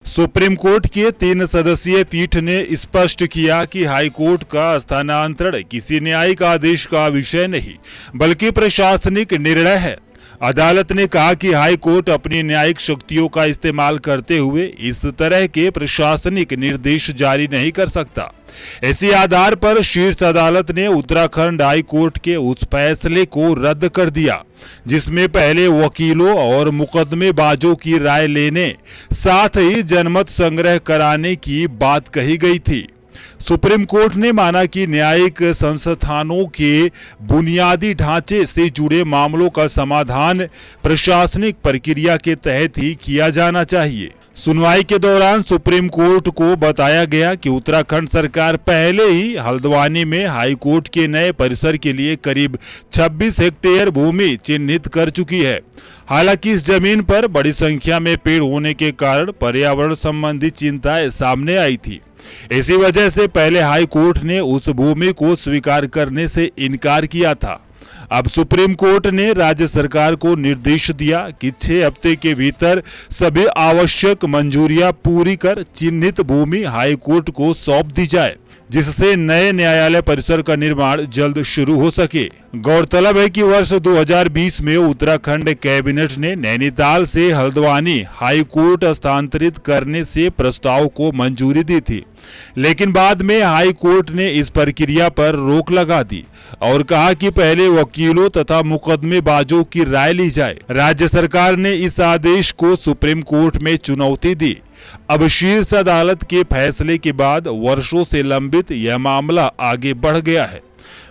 Supreme court के 3 सदस्यीय पीठ ने स्पष्ट किया कि हाई कोर्ट का स्थानांतरण किसी न्यायिक आदेश का विषय नहीं बल्कि प्रशासनिक निर्णय है। अदालत ने कहा कि हाई कोर्ट अपनी न्यायिक शक्तियों का इस्तेमाल करते हुए इस तरह के प्रशासनिक निर्देश जारी नहीं कर सकता। इसी आधार पर शीर्ष अदालत ने उत्तराखंड हाई कोर्ट के उस फैसले को रद्द कर दिया जिसमें पहले वकीलों और मुकदमेबाजों की राय लेने साथ ही जनमत संग्रह कराने की बात कही गई थी। सुप्रीम कोर्ट ने माना कि न्यायिक संस्थानों के बुनियादी ढांचे से जुड़े मामलों का समाधान प्रशासनिक प्रक्रिया के तहत ही किया जाना चाहिए। सुनवाई के दौरान सुप्रीम कोर्ट को बताया गया कि उत्तराखंड सरकार पहले ही हल्द्वानी में हाई कोर्ट के नए परिसर के लिए करीब 26 हेक्टेयर भूमि चिन्हित कर चुकी है। हालांकि इस जमीन पर बड़ी संख्या में पेड़ होने के कारण पर्यावरण संबंधी चिंताएं सामने आई थी। इसी वजह से पहले हाई कोर्ट ने उस भूमि को स्वीकार करने से इनकार किया था। अब सुप्रीम कोर्ट ने राज्य सरकार को निर्देश दिया कि 6 हफ्ते के भीतर सभी आवश्यक मंजूरियां पूरी कर चिन्हित भूमि हाई कोर्ट को सौंप दी जाए, जिससे नए न्यायालय परिसर का निर्माण जल्द शुरू हो सके। गौरतलब है कि वर्ष 2020 में उत्तराखंड कैबिनेट ने नैनीताल से हल्द्वानी हाई कोर्ट स्थानांतरित करने से प्रस्ताव को मंजूरी दी थी, लेकिन बाद में हाई कोर्ट ने इस प्रक्रिया पर रोक लगा दी और कहा कि पहले वकीलों तथा मुकदमेबाजों की राय ली जाए। राज्य सरकार ने इस आदेश को सुप्रीम कोर्ट में चुनौती दी। अब शीर्ष अदालत के फैसले के बाद वर्षों से लंबित यह मामला आगे बढ़ गया है।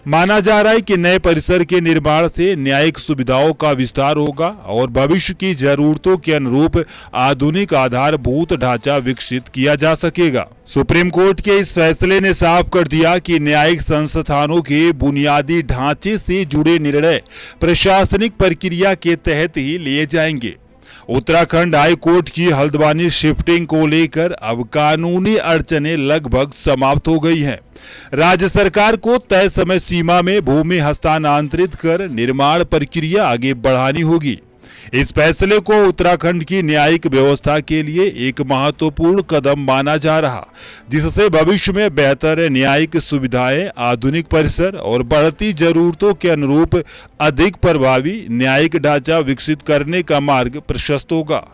माना जा रहा है कि नए परिसर के निर्माण से न्यायिक सुविधाओं का विस्तार होगा और भविष्य की जरूरतों के अनुरूप आधुनिक आधारभूत ढांचा विकसित किया जा सकेगा। सुप्रीम कोर्ट के इस फैसले ने साफ कर दिया कि न्यायिक संस्थानों के बुनियादी ढांचे से जुड़े निर्णय प्रशासनिक प्रक्रिया के तहत ही लिए जाएंगे। उत्तराखंड हाई कोर्ट की हल्द्वानी शिफ्टिंग को लेकर अब कानूनी अड़चनें लगभग समाप्त हो गई हैं। राज्य सरकार को तय समय सीमा में भूमि हस्तांतरित कर निर्माण प्रक्रिया आगे बढ़ानी होगी। इस फैसले को उत्तराखंड की न्यायिक व्यवस्था के लिए एक महत्वपूर्ण कदम माना जा रहा, जिससे भविष्य में बेहतर न्यायिक सुविधाएं, आधुनिक परिसर और बढ़ती जरूरतों के अनुरूप अधिक प्रभावी न्यायिक ढांचा विकसित करने का मार्ग प्रशस्त होगा।